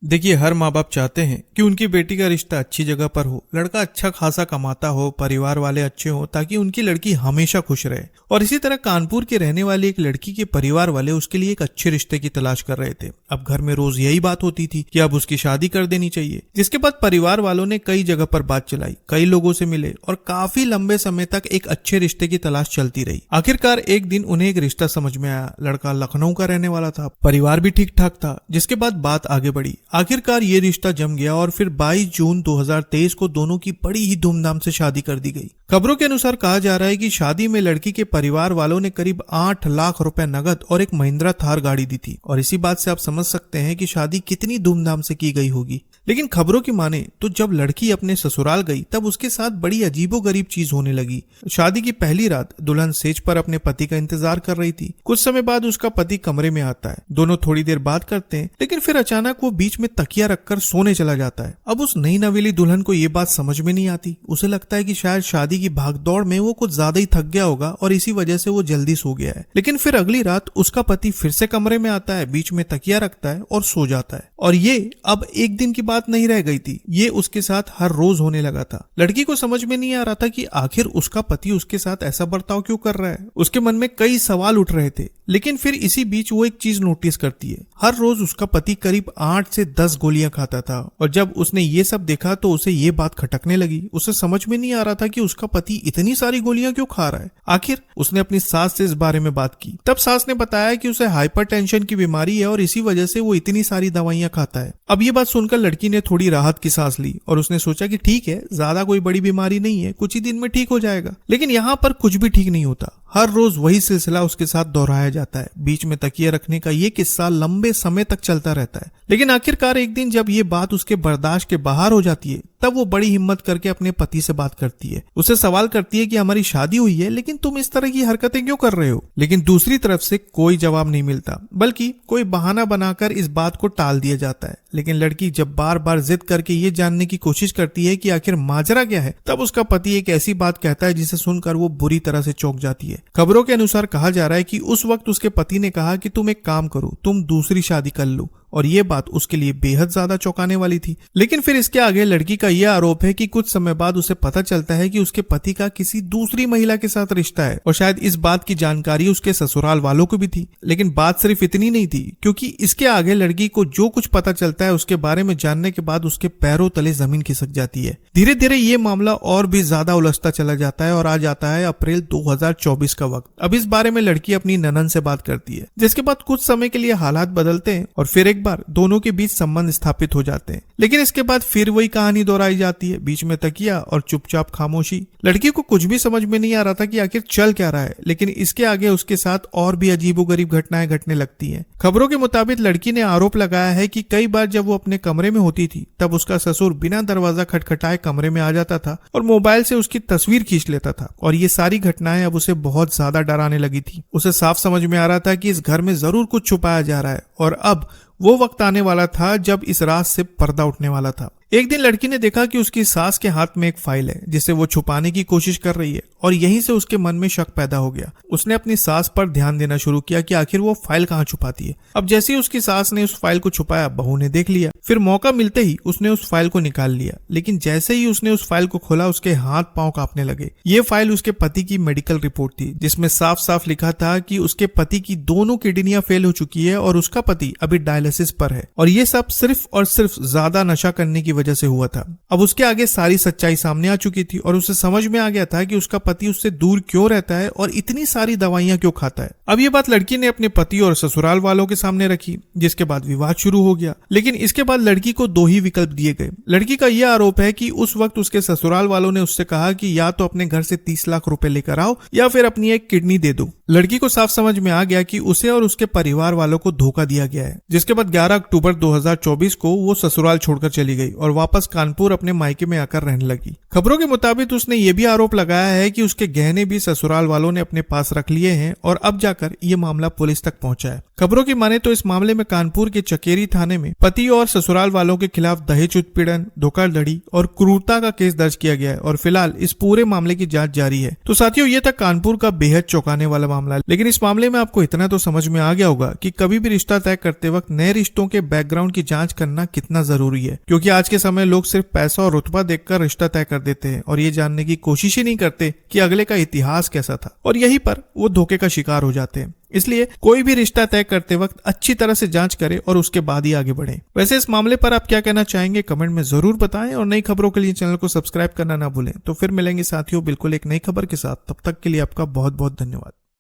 देखिए, हर माँ बाप चाहते हैं कि उनकी बेटी का रिश्ता अच्छी जगह पर हो, लड़का अच्छा खासा कमाता हो, परिवार वाले अच्छे हो, ताकि उनकी लड़की हमेशा खुश रहे। और इसी तरह कानपुर के रहने वाली एक लड़की के परिवार वाले उसके लिए एक अच्छे रिश्ते की तलाश कर रहे थे। अब घर में रोज यही बात होती थी कि अब उसकी शादी कर देनी चाहिए। जिसके बाद परिवार वालों ने कई जगह पर बात चलाई, कई लोगों से मिले और काफी लंबे समय तक एक अच्छे रिश्ते की तलाश चलती रही। आखिरकार एक दिन उन्हें एक रिश्ता समझ में आया। लड़का लखनऊ का रहने वाला था, परिवार भी ठीक ठाक था। जिसके बाद बात आगे बढ़ी। आखिरकार ये रिश्ता जम गया और फिर 22 जून 2023 को दोनों की बड़ी ही धूमधाम से शादी कर दी गई। खबरों के अनुसार कहा जा रहा है कि शादी में लड़की के परिवार वालों ने करीब 8 लाख रुपए नगद और एक महिंद्रा थार गाड़ी दी थी। और इसी बात से आप समझ सकते हैं कि शादी कितनी धूमधाम से की गई होगी। लेकिन खबरों की माने तो जब लड़की अपने ससुराल गई तब उसके साथ बड़ी अजीबोगरीब चीज होने लगी। शादी की पहली रात दुल्हन सेज पर अपने पति का इंतजार कर रही थी। कुछ समय बाद उसका पति कमरे में आता है। दोनों थोड़ी देर बात करते हैं, लेकिन फिर अचानक वो बीच में तकिया रखकर सोने चला जाता है। अब उस नई नवेली दुल्हन को ये बात समझ में नहीं आती। उसे लगता है कि शायद शादी की भागदौड़ में वो कुछ ज्यादा ही थक गया होगा और इसी वजह से वो जल्दी सो गया है। लेकिन फिर अगली रात उसका पति फिर से कमरे में आता है, बीच में तकिया रखता है और सो जाता है। और ये अब एक दिन की बात नहीं रह गई थी, ये उसके साथ हर रोज होने लगा था। लड़की को समझ में नहीं आ रहा था कि आखिर उसका पति उसके साथ ऐसा बर्ताव क्यों कर रहा है। उसके मन में कई सवाल उठ रहे थे। लेकिन फिर इसी बीच वो एक चीज नोटिस करती है। हर रोज उसका पति करीब 8 से 10 गोलियां खाता था। और जब उसने ये सब देखा तो उसे ये बात खटकने लगी। उसे समझ में नहीं आ रहा था कि उसका पति इतनी सारी गोलियां क्यों खा रहा है। आखिर उसने अपनी सास से इस बारे में बात की। तब सास ने बताया कि उसे हाइपरटेंशन की बीमारी है और इसी वजह से वो इतनी सारी दवाइयां खाता है। अब ये बात सुनकर लड़की ने थोड़ी राहत की सांस ली और उसने सोचा कि ठीक है, ज्यादा कोई बड़ी बीमारी नहीं है, कुछ ही दिन में ठीक हो जाएगा। लेकिन यहाँ पर कुछ भी ठीक नहीं होता। हर रोज वही सिलसिला उसके साथ दोहराया जाता है। बीच में तकिया रखने का ये किस्सा लंबे समय तक चलता रहता है। लेकिन आखिरकार एक दिन जब ये बात उसके बर्दाश्त के बाहर हो जाती है, तब वो बड़ी हिम्मत करके अपने पति से बात करती है। उसे सवाल करती है कि हमारी शादी हुई है, लेकिन तुम इस तरह की हरकतें क्यों कर रहे हो। लेकिन दूसरी तरफ से कोई जवाब नहीं मिलता, बल्कि कोई बहाना बनाकर इस बात को टाल दिया जाता है। लेकिन लड़की जब बार बार जिद करके ये जानने की कोशिश करती है कि आखिर माजरा क्या है, तब उसका पति एक ऐसी बात कहता है जिसे सुनकर वो बुरी तरह से चौंक जाती है। खबरों के अनुसार कहा जा रहा है कि उस वक्त उसके पति ने कहा कि तुम एक काम करो, तुम दूसरी शादी कर लो। और ये बात उसके लिए बेहद ज्यादा चौंकाने वाली थी। लेकिन फिर इसके आगे लड़की का यह आरोप है कि कुछ समय बाद उसे पता चलता है कि उसके पति का किसी दूसरी महिला के साथ रिश्ता है। और शायद इस बात की जानकारी उसके ससुराल वालों को भी थी। लेकिन बात सिर्फ इतनी नहीं थी, क्योंकि इसके आगे लड़की को जो कुछ पता चलता है उसके बारे में जानने के बाद उसके पैरों तले जमीन खिसक जाती है। धीरे धीरे ये मामला और भी ज्यादा उलझता चला जाता है और आ जाता है अप्रैल 2024 का वक्त। अब इस बारे में लड़की अपनी ननद से बात करती है, जिसके बाद कुछ समय के लिए हालात बदलते हैं और फिर एक बार दोनों के बीच संबंध स्थापित हो जाते हैं। लेकिन इसके बाद फिर वही कहानी दोहराई जाती है, बीच में तकिया और चुपचाप खामोशी। लड़की को कुछ भी समझ में नहीं आ रहा था कि आखिर चल क्या रहा है। लेकिन इसके आगे उसके साथ और भी अजीबोगरीब घटनाएं घटने लगती हैं। खबरों के मुताबिक लड़की ने आरोप लगाया है कि कई बार जब वो अपने कमरे में होती थी, तब उसका ससुर बिना दरवाजा खटखटाए कमरे में आ जाता था और मोबाइल से उसकी तस्वीर खींच लेता था। और ये सारी घटनाएं अब उसे बहुत ज्यादा डराने लगी थी। उसे साफ समझ में आ रहा था कि इस घर में जरूर कुछ छुपाया जा रहा है और अब वो वक्त आने वाला था जब इस राज से पर्दा उठने वाला था। एक दिन लड़की ने देखा कि उसकी सास के हाथ में एक फाइल है जिसे वो छुपाने की कोशिश कर रही है और यहीं से उसके मन में शक पैदा हो गया। उसने अपनी सास पर ध्यान देना शुरू किया कि आखिर वो फाइल कहाँ छुपाती है। अब जैसे ही उसकी सास ने उस फाइल को छुपाया, बहू ने देख लिया। फिर मौका मिलते ही उसने उस फाइल को निकाल लिया। लेकिन जैसे ही उसने उस फाइल को खोला, उसके हाथ पांव कांपने लगे। ये फाइल उसके पति की मेडिकल रिपोर्ट थी, जिसमें साफ साफ लिखा था कि उसके पति की दोनों किडनियां फेल हो चुकी है और उसका पति अभी डायलिसिस पर है। और ये सब सिर्फ और सिर्फ ज्यादा नशा करने की वजह से हुआ था। अब उसके आगे सारी सच्चाई सामने आ चुकी थी और उसे समझ में आ गया था कि उसका पति उससे दूर क्यों रहता है और इतनी सारी दवाइयां क्यों खाता है। अब ये बात लड़की ने अपने पति और ससुराल वालों के सामने रखी, जिसके बाद विवाद शुरू हो गया। लेकिन इसके बाद लड़की को 2 ही विकल्प दिए गए। लड़की का यह आरोप है कि उस वक्त उसके ससुराल वालों ने उससे कहा कि या तो अपने घर से 30 लाख रुपए लेकर आओ या फिर अपनी एक किडनी दे दो। लड़की को साफ समझ में आ गया कि उसे और उसके परिवार वालों को धोखा दिया गया है। जिसके बाद 11 अक्टूबर 2024 को वो ससुराल छोड़कर चली गई और और वापस कानपुर अपने मायके में आकर रहने लगी। खबरों के मुताबिक उसने ये भी आरोप लगाया है कि उसके गहने भी ससुराल वालों ने अपने पास रख लिए हैं और अब जाकर ये मामला पुलिस तक पहुंचा है। खबरों की माने तो इस मामले में कानपुर के चकेरी थाने में पति और ससुराल वालों के खिलाफ दहेज उत्पीड़न, धोखाधड़ी और क्रूरता का केस दर्ज किया गया है और फिलहाल इस पूरे मामले की जांच जारी है। तो साथियों, ये था कानपुर का बेहद चौंकाने वाला मामला, लेकिन इस मामले में आपको इतना तो समझ में आ गया होगा कि कभी भी रिश्ता तय करते वक्त नए रिश्तों के बैकग्राउंड की जांच करना कितना जरूरी है, क्योंकि आज के समय लोग सिर्फ पैसा और रुतबा देखकर रिश्ता तय कर देते हैं और ये जानने की कोशिश ही नहीं करते कि अगले का इतिहास कैसा था, और यहीं पर वो धोखे का शिकार हो जाते हैं। इसलिए कोई भी रिश्ता तय करते वक्त अच्छी तरह से जांच करें और उसके बाद ही आगे बढ़ें। वैसे इस मामले पर आप क्या कहना चाहेंगे कमेंट में जरूर बताएं और नई खबरों के लिए चैनल को सब्सक्राइब करना ना भूलें। तो फिर मिलेंगे साथियों बिल्कुल एक नई खबर के साथ, तब तक के लिए आपका बहुत बहुत धन्यवाद।